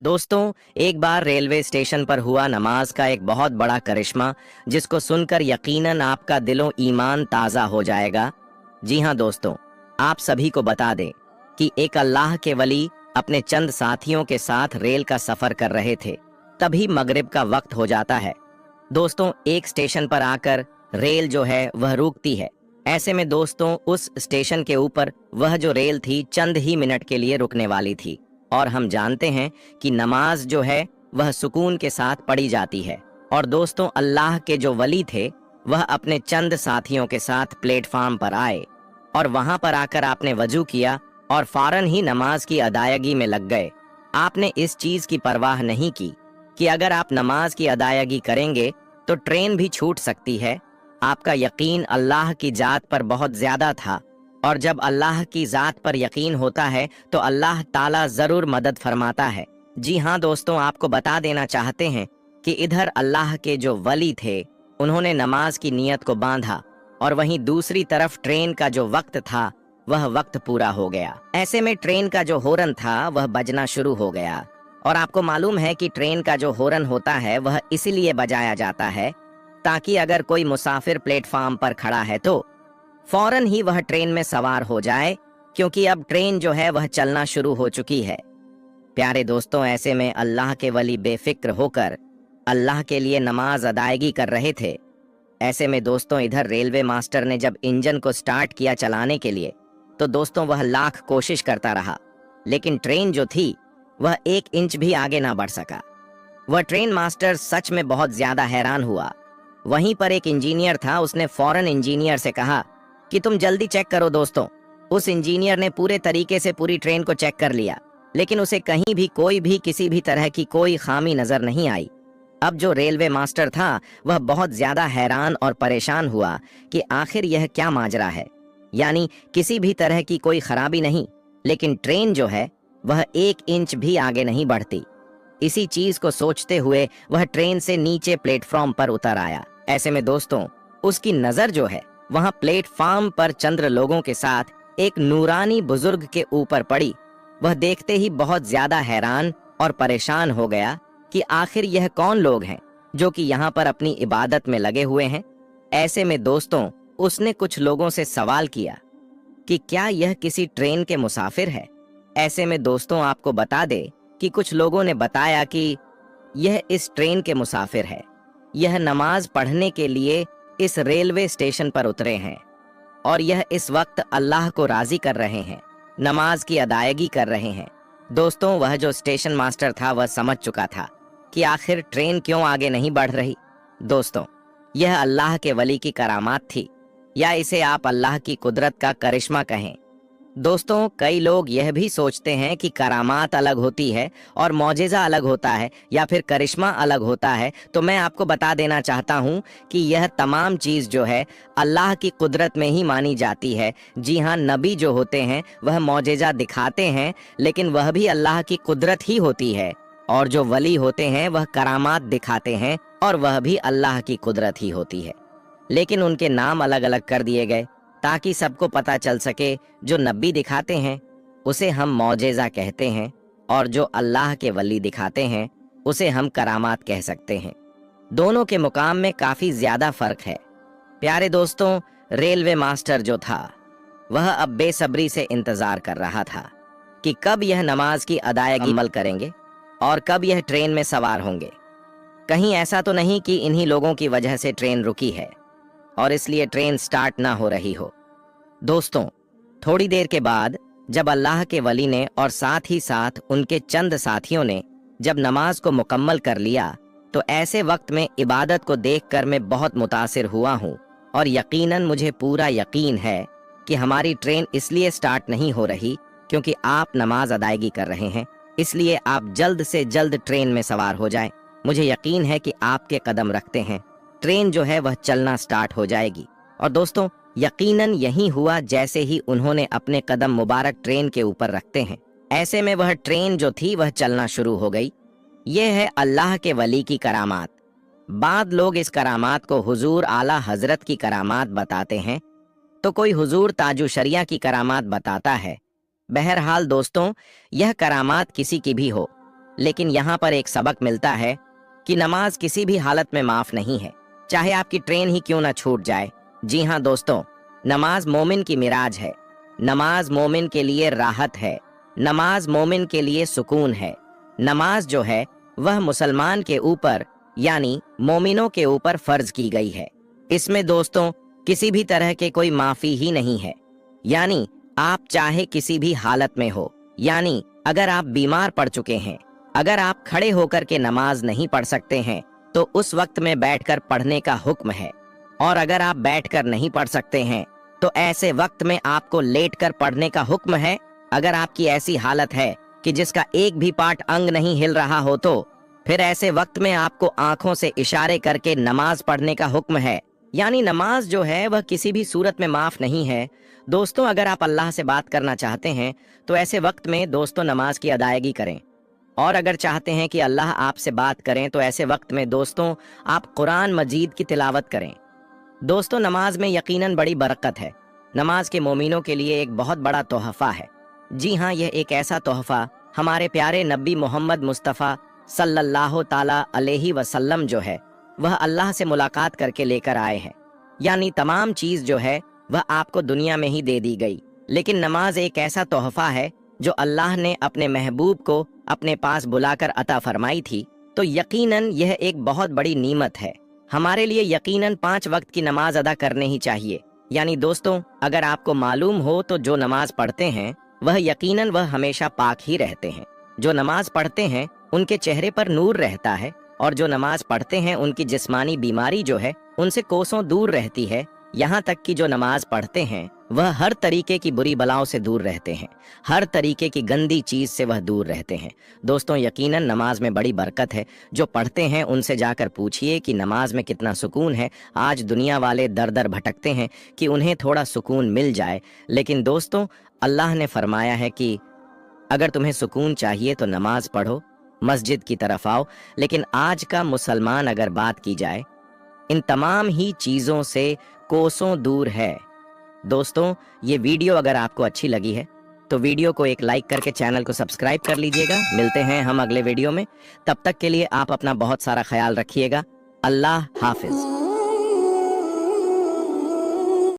दोस्तों, एक बार railway station पर हुआ नमाज का एक बहुत बड़ा करिश्मा, जिसको सुनकर यकीनन आपका दिलो ईमान ताज़ा हो जाएगा। जी हाँ दोस्तों, आप सभी को बता दें कि एक अल्लाह के वली अपने चंद साथियों के साथ रेल का सफ़र कर रहे थे। तभी मगरिब का वक्त हो जाता है। दोस्तों, एक स्टेशन पर आकर रेल जो है वह रुकती है। ऐसे में दोस्तों, उस स्टेशन के ऊपर वह जो रेल थी चंद ही मिनट के लिए रुकने वाली थी। और हम जानते हैं कि नमाज जो है वह सुकून के साथ पढ़ी जाती है। और दोस्तों, अल्लाह के जो वली थे वह अपने चंद साथियों के साथ प्लेटफार्म पर आए और वहां पर आकर आपने वजू किया और फौरन ही नमाज की अदायगी में लग गए। आपने इस चीज की परवाह नहीं की कि अगर आप नमाज की अदायगी करेंगे तो ट्रेन भी छूट सकती है। आपका यकीन अल्लाह की जात पर बहुत ज्यादा था, और जब अल्लाह की जात पर यकीन होता है तो अल्लाह ताला जरूर मदद फरमाता है। जी हाँ दोस्तों, आपको बता देना चाहते हैं कि इधर अल्लाह के जो वली थे उन्होंने नमाज की नीयत को बांधा, और वहीं दूसरी तरफ ट्रेन का जो वक्त था वह वक्त पूरा हो गया। ऐसे में ट्रेन का जो हॉर्न था वह बजना शुरू हो गया। और आपको मालूम है कि ट्रेन का जो हॉर्न होता है वह इसीलिए बजाया जाता है ताकि अगर कोई मुसाफिर प्लेटफार्म पर खड़ा है तो फौरन ही वह ट्रेन में सवार हो जाए, क्योंकि अब ट्रेन जो है वह चलना शुरू हो चुकी है। प्यारे दोस्तों, ऐसे में अल्लाह के वली बेफिक्र होकर अल्लाह के लिए नमाज अदायगी कर रहे थे। ऐसे में दोस्तों, इधर रेलवे मास्टर ने जब इंजन को स्टार्ट किया चलाने के लिए तो दोस्तों वह लाख कोशिश करता रहा, लेकिन ट्रेन जो थी वह 1 इंच भी आगे ना बढ़ सका। वह ट्रेन मास्टर सच में बहुत ज्यादा हैरान हुआ। वहीं पर एक इंजीनियर था, उसने फौरन इंजीनियर से कहा कि तुम जल्दी चेक करो। दोस्तों, उस इंजीनियर ने पूरे तरीके से पूरी ट्रेन को चेक कर लिया, लेकिन उसे कहीं भी कोई भी किसी भी तरह की कोई खामी नजर नहीं आई। अब जो रेलवे मास्टर था वह बहुत ज्यादा हैरान और परेशान हुआ कि आखिर यह क्या माजरा है। यानी किसी भी तरह की कोई खराबी नहीं, लेकिन ट्रेन जो है वह 1 इंच भी आगे नहीं बढ़ती। इसी चीज को सोचते हुए वह ट्रेन से नीचे प्लेटफॉर्म पर उतर आया। ऐसे में दोस्तों, उसकी नजर जो है वहां प्लेटफार्म पर चंद्र लोगों के साथ एक नूरानी बुजुर्ग के ऊपर पड़ी। वह देखते ही बहुत ज्यादा हैरान और परेशान हो गया कि आखिर यह कौन लोग हैं जो कि यहाँ पर अपनी इबादत में लगे हुए हैं। ऐसे में दोस्तों, उसने कुछ लोगों से सवाल किया कि क्या यह किसी ट्रेन के मुसाफिर है। ऐसे में दोस्तों, आपको बता दे कि कुछ लोगों ने बताया कि यह इस ट्रेन के मुसाफिर है। यह नमाज पढ़ने के लिए इस रेलवे स्टेशन पर उतरे हैं और यह इस वक्त अल्लाह को राजी कर रहे हैं, नमाज की अदायगी कर रहे हैं। दोस्तों, वह जो स्टेशन मास्टर था वह समझ चुका था कि आखिर ट्रेन क्यों आगे नहीं बढ़ रही। दोस्तों, यह अल्लाह के वली की करामात थी, या इसे आप अल्लाह की कुदरत का करिश्मा कहें। दोस्तों, कई लोग यह भी सोचते हैं कि करामात अलग होती है और मौजेज़ा अलग होता है, या फिर करिश्मा अलग होता है। तो मैं आपको बता देना चाहता हूं कि यह तमाम चीज़ जो है अल्लाह की कुदरत में ही मानी जाती है। जी हाँ, नबी जो होते हैं वह मौजेज़ा दिखाते हैं, लेकिन वह भी अल्लाह की कुदरत ही होती है। और जो वली होते हैं वह करामात दिखाते हैं, और वह भी अल्लाह की कुदरत ही होती है। लेकिन उनके नाम अलग अलग कर दिए गए ताकि सबको पता चल सके। जो नबी दिखाते हैं उसे हम मौजेज़ा कहते हैं, और जो अल्लाह के वली दिखाते हैं उसे हम करामात कह सकते हैं। दोनों के मुकाम में काफ़ी ज़्यादा फ़र्क है। प्यारे दोस्तों, रेलवे मास्टर जो था वह अब बेसब्री से इंतज़ार कर रहा था कि कब यह नमाज की अदायगी अमल करेंगे और कब यह ट्रेन में सवार होंगे। कहीं ऐसा तो नहीं कि इन्हीं लोगों की वजह से ट्रेन रुकी है और इसलिए ट्रेन स्टार्ट ना हो रही हो। दोस्तों, थोड़ी देर के बाद जब अल्लाह के वली ने और साथ ही साथ उनके चंद साथियों ने जब नमाज को मुकम्मल कर लिया, तो ऐसे वक्त में इबादत को देखकर मैं बहुत मुतासिर हुआ हूँ। और यकीनन मुझे पूरा यकीन है कि हमारी ट्रेन इसलिए स्टार्ट नहीं हो रही क्योंकि आप नमाज अदायगी कर रहे हैं। इसलिए आप जल्द से जल्द ट्रेन में सवार हो जाएं। मुझे यकीन है कि आपके कदम रखते हैं ट्रेन जो है वह चलना स्टार्ट हो जाएगी। और दोस्तों, यकीनन यही हुआ जैसे ही उन्होंने अपने कदम मुबारक ट्रेन के ऊपर रखते हैं। ऐसे में वह ट्रेन जो थी वह चलना शुरू हो गई। यह है अल्लाह के वली की करामात। बाद लोग इस करामात को हुजूर आला हजरत की करामात बताते हैं, तो कोई हुजूर ताजु शरिया की करामात बताता है। बहरहाल दोस्तों, यह करामात किसी की भी हो, लेकिन यहाँ पर एक सबक मिलता है कि नमाज किसी भी हालत में माफ नहीं है, चाहे आपकी ट्रेन ही क्यों ना छूट जाए। जी हाँ दोस्तों, नमाज मोमिन की मिराज है, नमाज मोमिन के लिए राहत है, नमाज मोमिन के लिए सुकून है। नमाज जो है वह मुसलमान के ऊपर यानी मोमिनों के ऊपर फर्ज की गई है। इसमें दोस्तों किसी भी तरह के कोई माफी ही नहीं है, यानी आप चाहे किसी भी हालत में हो, यानी अगर आप बीमार पड़ चुके हैं, अगर आप खड़े होकर के नमाज नहीं पढ़ सकते हैं तो उस वक्त में बैठकर पढ़ने का हुक्म है, और अगर आप बैठकर नहीं पढ़ सकते हैं तो ऐसे वक्त में आपको लेटकर पढ़ने का हुक्म है। अगर आपकी ऐसी हालत है कि जिसका एक भी पार्ट अंग नहीं हिल रहा हो तो फिर ऐसे वक्त में आपको आंखों से इशारे करके नमाज पढ़ने का हुक्म है, यानी नमाज जो है वह किसी भी सूरत में माफ नहीं है। दोस्तों अगर आप अल्लाह से बात करना चाहते हैं तो ऐसे वक्त में दोस्तों नमाज की अदायगी करें, और अगर चाहते हैं कि अल्लाह आपसे बात करें तो ऐसे वक्त में दोस्तों आप कुरान मजीद की तिलावत करें। दोस्तों नमाज में यकीनन बड़ी बरकत है, नमाज के मोमिनों के लिए एक बहुत बड़ा तोहफा है। जी हाँ, यह एक ऐसा तोहफा हमारे प्यारे नबी मोहम्मद मुस्तफ़ा सल्लल्लाहु ताला अलैहि वसल्लम जो है वह अल्लाह से मुलाकात करके लेकर आए हैं, यानी तमाम चीज़ जो है वह आपको दुनिया में ही दे दी गई। लेकिन नमाज एक ऐसा तोहफा है जो अल्लाह ने अपने महबूब को अपने पास बुलाकर अता फरमाई थी, तो यकीनन यह एक बहुत बड़ी नीमत है। हमारे लिए यकीनन 5 वक्त की नमाज अदा करनी ही चाहिए। यानी दोस्तों अगर आपको मालूम हो तो जो नमाज पढ़ते हैं वह यकीनन वह हमेशा पाक ही रहते हैं। जो नमाज पढ़ते हैं उनके चेहरे पर नूर रहता है, और जो नमाज पढ़ते हैं उनकी जिस्मानी बीमारी जो है उनसे कोसों दूर रहती है। यहाँ तक कि जो नमाज पढ़ते हैं वह हर तरीके की बुरी बलाओं से दूर रहते हैं, हर तरीके की गंदी चीज से वह दूर रहते हैं। दोस्तों यकीनन नमाज में बड़ी बरकत है। जो पढ़ते हैं उनसे जाकर पूछिए कि नमाज में कितना सुकून है। आज दुनिया वाले दर दर भटकते हैं कि उन्हें थोड़ा सुकून मिल जाए, लेकिन दोस्तों अल्लाह ने फरमाया है कि अगर तुम्हें सुकून चाहिए तो नमाज पढ़ो, मस्जिद की तरफ आओ। लेकिन आज का मुसलमान अगर बात की जाए इन तमाम ही चीजों से कोसों दूर है। दोस्तों ये वीडियो अगर आपको अच्छी लगी है तो वीडियो को एक लाइक करके चैनल को सब्सक्राइब कर लीजिएगा। मिलते हैं हम अगले वीडियो में, तब तक के लिए आप अपना बहुत सारा ख्याल रखिएगा। अल्लाह हाफिज।